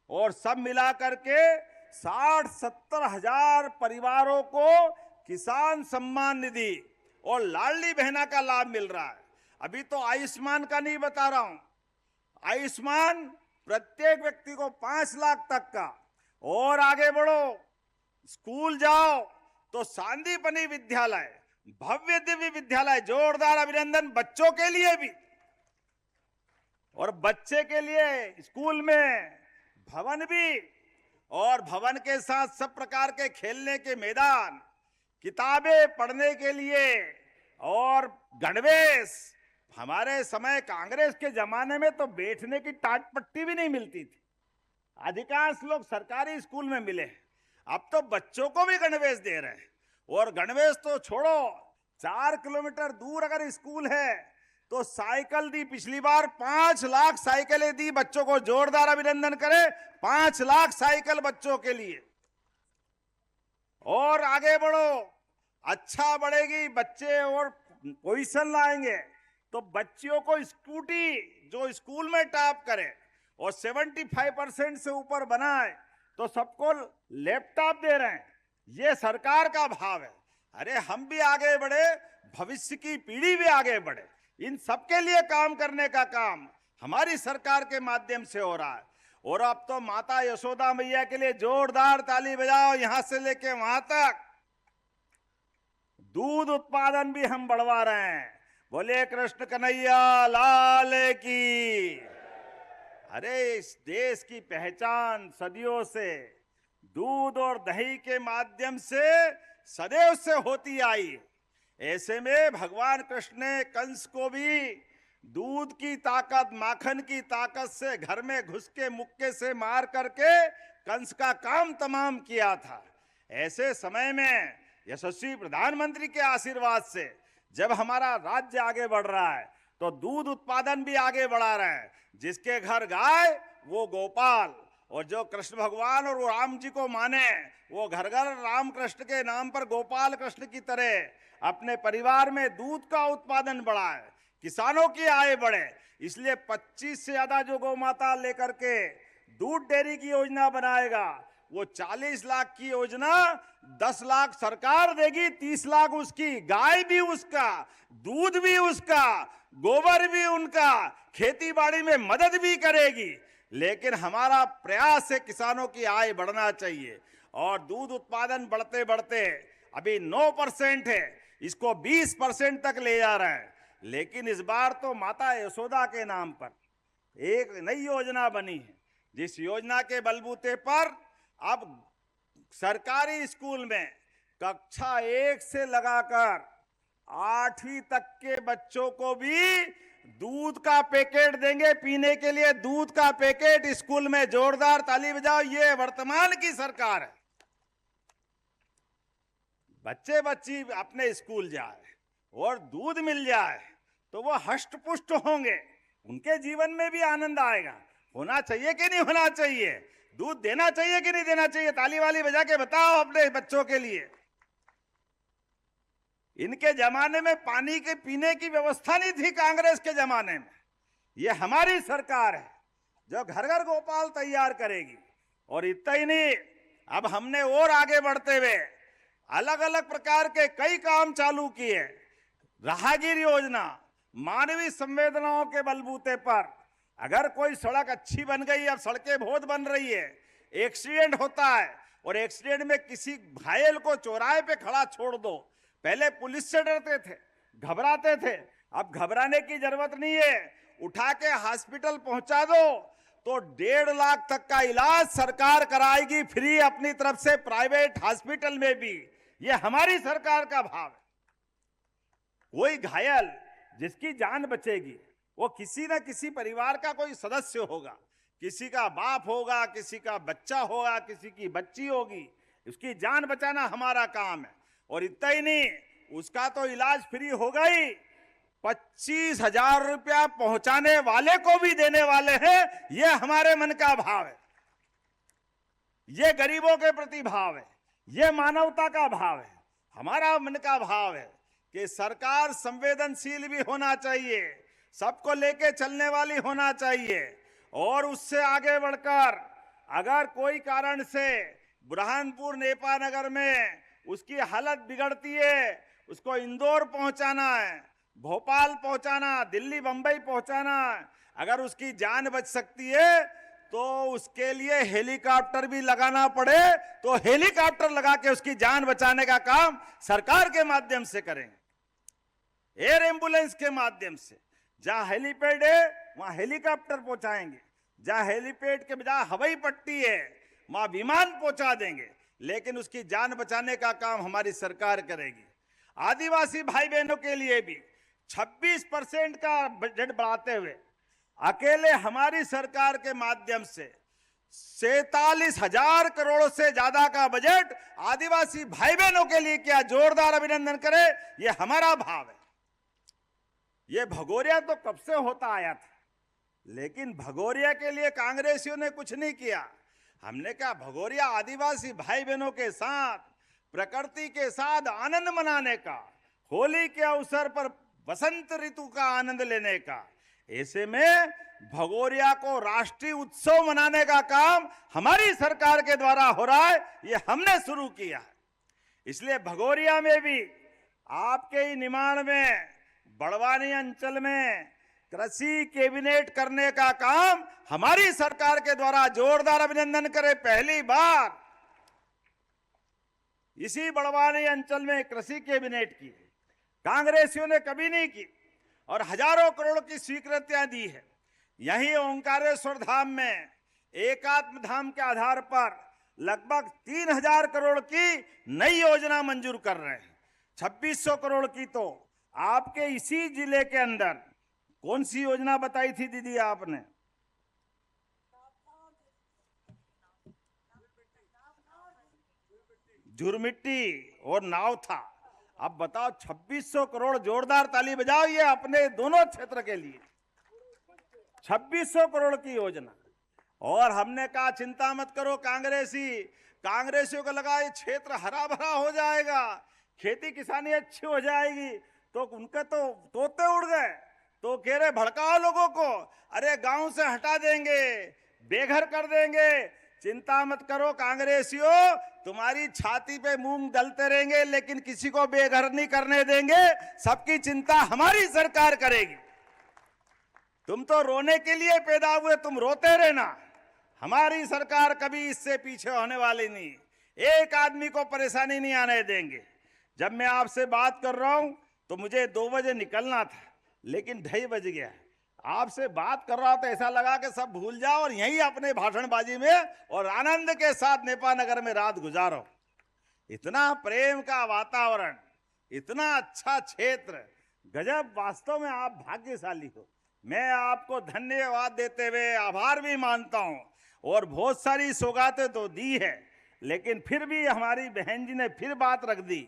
और सब मिलाकर के 60-70 हजार परिवारों को किसान सम्मान निधि और लाडली बहना का लाभ मिल रहा है। अभी तो आयुष्मान का नहीं बता रहा हूं। आयुष्मान प्रत्येक व्यक्ति को 5 लाख तक का। और आगे बढ़ो, स्कूल जाओ तो सांदीपनि विद्यालय, भव्य दिव्य विद्यालय, जोरदार अभिनंदन बच्चों के लिए भी। और बच्चे के लिए स्कूल में भवन भी, और भवन के साथ सब प्रकार के खेलने के मैदान, किताबें पढ़ने के लिए और गणवेश। हमारे समय कांग्रेस के जमाने में तो बैठने की टाट पट्टी भी नहीं मिलती थी, अधिकांश लोग सरकारी स्कूल में मिले। अब तो बच्चों को भी गणवेश दे रहे हैं। और गणवेश तो छोड़ो, 4 किलोमीटर दूर अगर स्कूल है तो साइकिल दी। पिछली बार 5 लाख साइकिलें दी बच्चों को। जोरदार अभिनंदन करें 5 लाख साइकिल बच्चों के लिए। और आगे बढ़ो, अच्छा बढ़ेगी, बच्चे और पोजीशन लाएंगे तो बच्चियों को स्कूटी जो स्कूल में टॉप करे और 75% से ऊपर बनाए तो सबको लैपटॉप दे रहे हैं। ये सरकार का भाव है। अरे हम भी आगे बढ़े, भविष्य की पीढ़ी भी आगे बढ़े। इन सबके लिए काम करने का काम हमारी सरकार के माध्यम से हो रहा है। और अब तो माता यशोदा मैया के लिए जोरदार ताली बजाओ। यहां से लेके वहां तक दूध उत्पादन भी हम बढ़वा रहे हैं। बोले कृष्ण कन्हैया लाल की। अरे इस देश की पहचान सदियों से दूध और दही के माध्यम से सदैव से होती आई। ऐसे में भगवान कृष्ण ने कंस को भी दूध की ताकत, माखन की ताकत से घर में घुस के मुक्के से मार करके कंस का काम तमाम किया था। ऐसे समय में यशस्वी प्रधानमंत्री के आशीर्वाद से जब हमारा राज्य आगे बढ़ रहा है तो दूध उत्पादन भी आगे बढ़ा रहा है। जिसके घर गाय वो गोपाल, और जो कृष्ण भगवान और राम जी को माने वो घर घर राम कृष्ण के नाम पर गोपाल कृष्ण की तरह अपने परिवार में दूध का उत्पादन बढ़ाए, किसानों की आय बढ़े। इसलिए 25 से ज्यादा जो गौ माता लेकर के दूध डेयरी की योजना बनाएगा, वो 40 लाख की योजना 10 लाख सरकार देगी, 30 लाख उसकी, गाय भी उसका, दूध भी उसका, गोबर भी उनका, खेती बाड़ी में मदद भी करेगी। लेकिन हमारा प्रयास है किसानों की आय बढ़ना चाहिए। और दूध उत्पादन बढ़ते बढ़ते अभी 9% है, इसको 20% तक ले जा रहे हैं। लेकिन इस बार तो माता यशोदा के नाम पर एक नई योजना बनी है, जिस योजना के बलबूते पर अब सरकारी स्कूल में कक्षा 1 से लगाकर 8वीं तक के बच्चों को भी दूध का पैकेट देंगे, पीने के लिए दूध का पैकेट स्कूल में। जोरदार ताली बजाओ, ये वर्तमान की सरकार है। बच्चे बच्ची अपने स्कूल जाए और दूध मिल जाए तो वो हष्ट पुष्ट होंगे, उनके जीवन में भी आनंद आएगा। होना चाहिए कि नहीं होना चाहिए? दूध देना चाहिए कि नहीं देना चाहिए? ताली वाली बजा के बताओ अपने बच्चों के लिए। इनके जमाने में पानी के पीने की व्यवस्था नहीं थी कांग्रेस के जमाने में। ये हमारी सरकार है जो घर घर गोपाल तैयार करेगी। और इतना ही नहीं, अब हमने और आगे बढ़ते हुए अलग अलग प्रकार के कई काम चालू किए। राहगीर योजना, मानवीय संवेदनाओं के बलबूते पर अगर कोई सड़क अच्छी बन गई, अब सड़कें बहुत बन रही है, एक्सीडेंट होता है और एक्सीडेंट में किसी घायल को चौराहे पे खड़ा छोड़ दो, पहले पुलिस से डरते थे, घबराते थे। अब घबराने की जरूरत नहीं है, उठा के हॉस्पिटल पहुंचा दो, तो 1.5 लाख तक का इलाज सरकार कराएगी फ्री अपनी तरफ से प्राइवेट हॉस्पिटल में भी। ये हमारी सरकार का भाव है। कोई घायल जिसकी जान बचेगी वो किसी न किसी परिवार का कोई सदस्य होगा, किसी का बाप होगा, किसी का बच्चा होगा, किसी की बच्ची होगी। उसकी जान बचाना हमारा काम है। और इतना ही नहीं, उसका तो इलाज फ्री होगा ही, 25,000 रुपया पहुंचाने वाले को भी देने वाले हैं। ये हमारे मन का भाव है, ये गरीबों के प्रति भाव है, ये मानवता का भाव है। हमारा मन का भाव है कि सरकार संवेदनशील भी होना चाहिए, सबको लेके चलने वाली होना चाहिए। और उससे आगे बढ़कर अगर कोई कारण से बुरहानपुर नेपानगर में उसकी हालत बिगड़ती है, उसको इंदौर पहुंचाना है, भोपाल पहुंचाना, दिल्ली बंबई पहुंचाना है, अगर उसकी जान बच सकती है तो उसके लिए हेलीकॉप्टर भी लगाना पड़े तो हेलीकॉप्टर लगा के उसकी जान बचाने का काम सरकार के माध्यम से करेंगे। एयर एम्बुलेंस के माध्यम से जहां हेलीपैड है वहां हेलीकॉप्टर पहुंचाएंगे, जहां हेलीपैड के बजाय हवाई पट्टी है वहां विमान पहुंचा देंगे, लेकिन उसकी जान बचाने का काम हमारी सरकार करेगी। आदिवासी भाई बहनों के लिए भी 26% का बजट बढ़ाते हुए अकेले हमारी सरकार के माध्यम से 47,000 करोड़ से ज्यादा का बजट आदिवासी भाई बहनों के लिए किया। जोरदार अभिनंदन करें, यह हमारा भाव है। यह भगोरिया तो कब से होता आया था, लेकिन भगोरिया के लिए कांग्रेसियों ने कुछ नहीं किया। हमने कहा भगोरिया आदिवासी भाई बहनों के साथ, प्रकृति के साथ आनंद मनाने का, होली के अवसर पर बसंत ऋतु का आनंद लेने का, ऐसे में भगोरिया को राष्ट्रीय उत्सव मनाने का काम हमारी सरकार के द्वारा हो रहा है। ये हमने शुरू किया है। इसलिए भगोरिया में भी आपके ही निमाण में बड़वानी अंचल में कृषि कैबिनेट करने का काम हमारी सरकार के द्वारा, जोरदार अभिनंदन करें, पहली बार इसी बड़वानी अंचल में कृषि कैबिनेट की। कांग्रेसियों ने कभी नहीं की और हजारों करोड़ की स्वीकृतियां दी है। यही ओंकारेश्वर धाम में एकात्म धाम के आधार पर लगभग 3,000 करोड़ की नई योजना मंजूर कर रहे हैं। 2600 करोड़ की तो आपके इसी जिले के अंदर कौन सी योजना बताई थी दीदी आपने? झुरमिट्टी और नाव था। अब बताओ 2600 करोड़, जोरदार ताली बजाओ ये अपने दोनों क्षेत्र के लिए 2600 करोड़ की योजना। और हमने कहा चिंता मत करो कांग्रेसियों को लगा ये क्षेत्र हरा भरा हो जाएगा, खेती किसानी अच्छी हो जाएगी, तो उनके तो तोते उड़ गए। तो कह रहे भड़काओ लोगों को, अरे गांव से हटा देंगे, बेघर कर देंगे। चिंता मत करो कांग्रेसियों, तुम्हारी छाती पे मूंग दलते रहेंगे लेकिन किसी को बेघर नहीं करने देंगे। सबकी चिंता हमारी सरकार करेगी। तुम तो रोने के लिए पैदा हुए, तुम रोते रहना। हमारी सरकार कभी इससे पीछे होने वाली नहीं, एक आदमी को परेशानी नहीं आने देंगे। जब मैं आपसे बात कर रहा हूं तो मुझे 2 बजे निकलना था, लेकिन 2:30 बज गया। आपसे बात कर रहा था, ऐसा लगा कि सब भूल जाओ और यहीं अपने भाषणबाजी में और आनंद के साथ नेपानगर में रात गुजारो। इतना प्रेम का वातावरण, इतना अच्छा क्षेत्र, गजब। वास्तव में आप भाग्यशाली हो। मैं आपको धन्यवाद देते हुए आभार भी मानता हूं। और बहुत सारी सौगातें तो दी है, लेकिन फिर भी हमारी बहन जी ने फिर बात रख दी।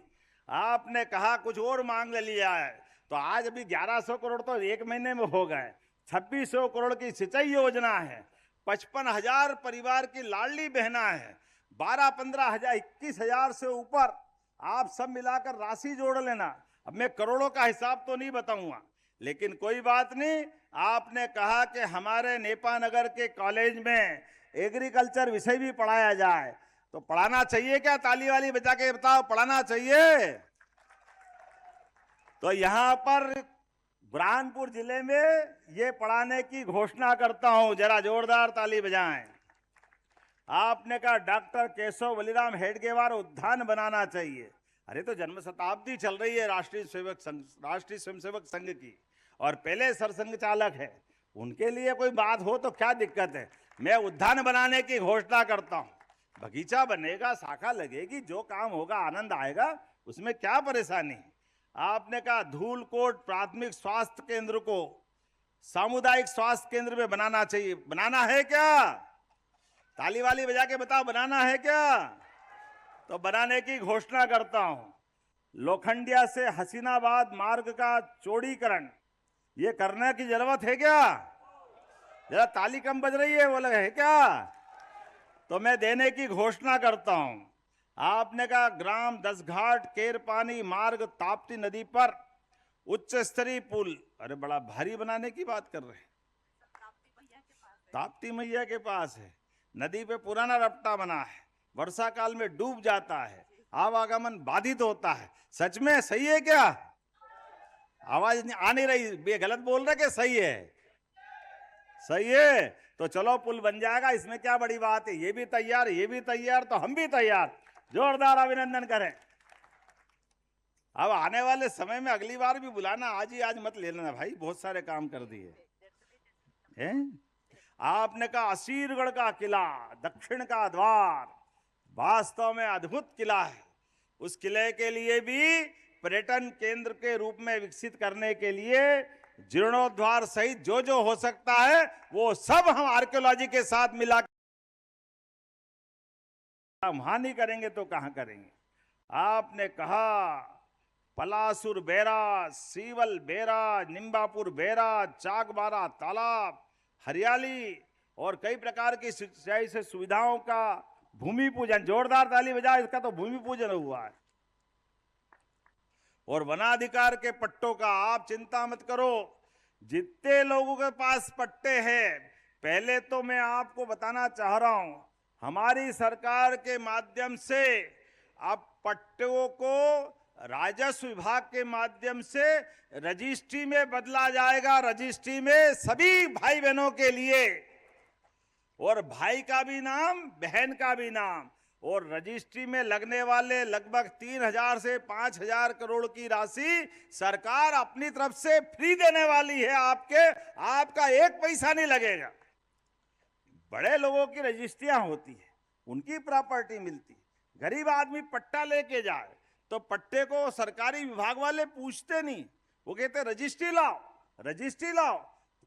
आपने कहा कुछ और मांग ले लिया है, तो आज अभी 1100 करोड़ तो 1 महीने में हो गए। 2600 करोड़ की सिंचाई योजना है, 55,000 परिवार की लाडली बहना है, 12-15 हजार 21,000 से ऊपर आप सब मिलाकर राशि जोड़ लेना। अब मैं करोड़ों का हिसाब तो नहीं बताऊंगा, लेकिन कोई बात नहीं। आपने कहा कि हमारे नेपानगर के कॉलेज में एग्रीकल्चर विषय भी पढ़ाया जाए, तो पढ़ाना चाहिए क्या? ताली वाली बजा के बताओ, पढ़ाना चाहिए? तो यहां पर बुरहानपुर जिले में ये पढ़ाने की घोषणा करता हूं, जरा जोरदार ताली बजाएं। आपने कहा डॉक्टर केशव बलिराम हेडगेवार उद्यान बनाना चाहिए। अरे तो जन्म शताब्दी चल रही है राष्ट्रीय स्वयंसेवक संघ की, और पहले सरसंघ चालक है, उनके लिए कोई बात हो तो क्या दिक्कत है। मैं उद्यान बनाने की घोषणा करता हूं, बगीचा बनेगा, शाखा लगेगी, जो काम होगा आनंद आएगा, उसमें क्या परेशानी। आपने कहा धूलकोट प्राथमिक स्वास्थ्य केंद्र को सामुदायिक स्वास्थ्य केंद्र में बनाना चाहिए, बनाना है क्या? ताली वाली बजा के बताओ, बनाना है क्या? तो बनाने की घोषणा करता हूं। लोखंडिया से हसीनाबाद मार्ग का चौड़ीकरण, ये करने की जरूरत है क्या? जरा ताली कम बज रही है, वो लगा है क्या? तो मैं देने की घोषणा करता हूं। आपने कहा ग्राम 10 घाट केरपानी मार्ग ताप्ती नदी पर उच्च स्तरीय पुल, अरे बड़ा भारी बनाने की बात कर रहे हैं। ताप्ती मैया के पास है, नदी पे पुराना रपटा बना है, वर्षा काल में डूब जाता है, आवागमन बाधित होता है। सच में सही है क्या? आवाज आ नहीं रही, ये गलत बोल रहे कि सही है? सही है तो चलो पुल बन जाएगा, इसमें क्या बड़ी बात है। ये भी तैयार, ये भी तैयार, तो हम भी तैयार। जोरदार अभिनंदन करें। अब आने वाले समय में अगली बार भी बुलाना, आज ही आज मत ले लेना भाई, बहुत सारे काम कर दिए हैं। आपने कहा असीरगढ़ का किला दक्षिण का द्वार, वास्तव में अद्भुत किला है। उस किले के लिए भी पर्यटन केंद्र के रूप में विकसित करने के लिए जीर्णोद्धार सहित जो जो हो सकता है वो सब हम आर्कियोलॉजी के साथ मिला, वहां नहीं करेंगे तो कहां करेंगे। आपने कहा पलासुर बैराज, सीवल बैराज, निम्बापुर बैराज, चाकबारा तालाब, हरियाली और कई प्रकार की सिंचाई से सुविधाओं का भूमि पूजन, जोरदार ताली बजाओ, इसका तो भूमि पूजन हुआ है। और वनाधिकार के पट्टों का आप चिंता मत करो, जितने लोगों के पास पट्टे हैं, पहले तो मैं आपको बताना चाह रहा हूं, हमारी सरकार के माध्यम से अब पट्टों को राजस्व विभाग के माध्यम से रजिस्ट्री में बदला जाएगा। रजिस्ट्री में सभी भाई बहनों के लिए, और भाई का भी नाम, बहन का भी नाम, और रजिस्ट्री में लगने वाले लगभग 3000 से 5000 करोड़ की राशि सरकार अपनी तरफ से फ्री देने वाली है। आपका एक पैसा नहीं लगेगा। बड़े लोगों की रजिस्ट्रियां होती है, उनकी प्रॉपर्टी मिलती है। गरीब आदमी पट्टा लेके जाए तो पट्टे को सरकारी विभाग वाले पूछते नहीं, वो कहते रजिस्ट्री लाओ, रजिस्ट्री लाओ।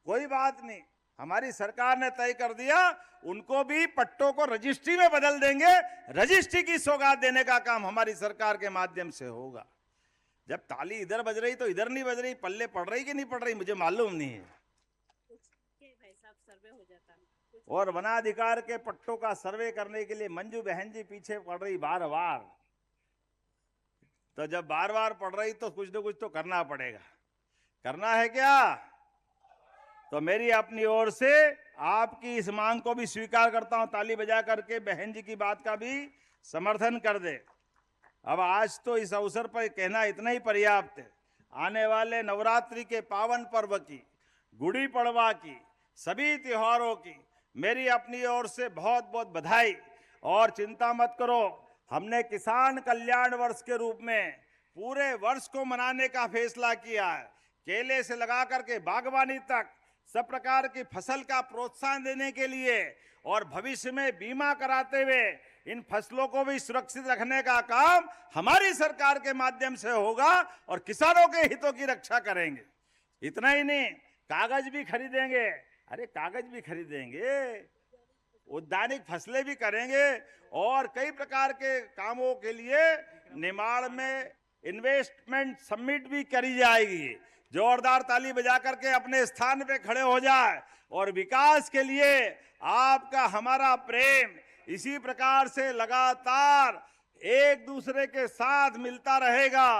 कोई बात नहीं, हमारी सरकार ने तय कर दिया, उनको भी पट्टों को रजिस्ट्री में बदल देंगे। रजिस्ट्री की सौगात देने का काम हमारी सरकार के माध्यम से होगा। जब ताली इधर बज रही तो इधर नहीं बज रही, पल्ले पड़ रही कि नहीं पड़ रही मुझे मालूम नहीं है। और वनाधिकार के पट्टों का सर्वे करने के लिए मंजू बहन जी पीछे पड़ रही बार बार, तो जब बार बार पड़ रही तो कुछ न कुछ तो करना पड़ेगा। करना है क्या? तो मेरी अपनी ओर से आपकी इस मांग को भी स्वीकार करता हूं, ताली बजा करके बहन जी की बात का भी समर्थन कर दे। अब आज तो इस अवसर पर कहना इतना ही पर्याप्त है। आने वाले नवरात्रि के पावन पर्व की, गुड़ी पड़वा की, सभी त्योहारों की मेरी अपनी ओर से बहुत बहुत बधाई। और चिंता मत करो, हमने किसान कल्याण वर्ष के रूप में पूरे वर्ष को मनाने का फैसला किया है। केले से लगा करके बागवानी तक सब प्रकार की फसल का प्रोत्साहन देने के लिए और भविष्य में बीमा कराते हुए इन फसलों को भी सुरक्षित रखने का काम हमारी सरकार के माध्यम से होगा और किसानों के हितों की रक्षा करेंगे। इतना ही नहीं, कागज भी खरीदेंगे। अरे कागज भी खरीदेंगे, उद्यानिक फसलें भी करेंगे और कई प्रकार के कामों के लिए निमाड़ में इन्वेस्टमेंट समिट भी करी जाएगी। जोरदार ताली बजा करके अपने स्थान पे खड़े हो जाए। और विकास के लिए आपका हमारा प्रेम इसी प्रकार से लगातार एक दूसरे के साथ मिलता रहेगा।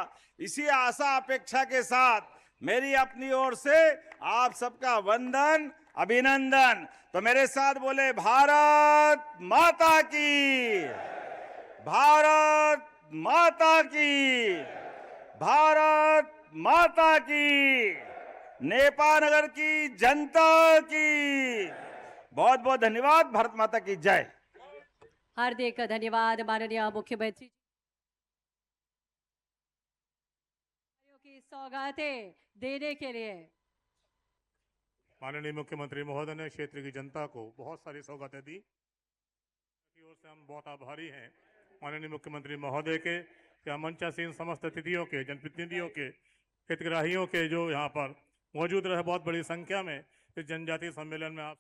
इसी आशा अपेक्षा के साथ मेरी अपनी ओर से आप सबका वंदन, अभिनंदन। तो मेरे साथ बोले भारत माता की, भारत माता की, भारत माता की, नेपाल नगर की जनता की बहुत बहुत धन्यवाद। भारत माता की जय। हार्दिक धन्यवाद माननीय मुख्यमंत्री की सौगातें देने के लिए। माननीय मुख्यमंत्री महोदय ने क्षेत्र की जनता को बहुत सारी सौगातें दी, की ओर से हम बहुत आभारी हैं माननीय मुख्यमंत्री महोदय के कि मंचासीन समस्त अतिथियों के, जनप्रतिनिधियों के, हितग्राहियों के जो यहाँ पर मौजूद रहे बहुत बड़ी संख्या में इस जनजातीय सम्मेलन में आप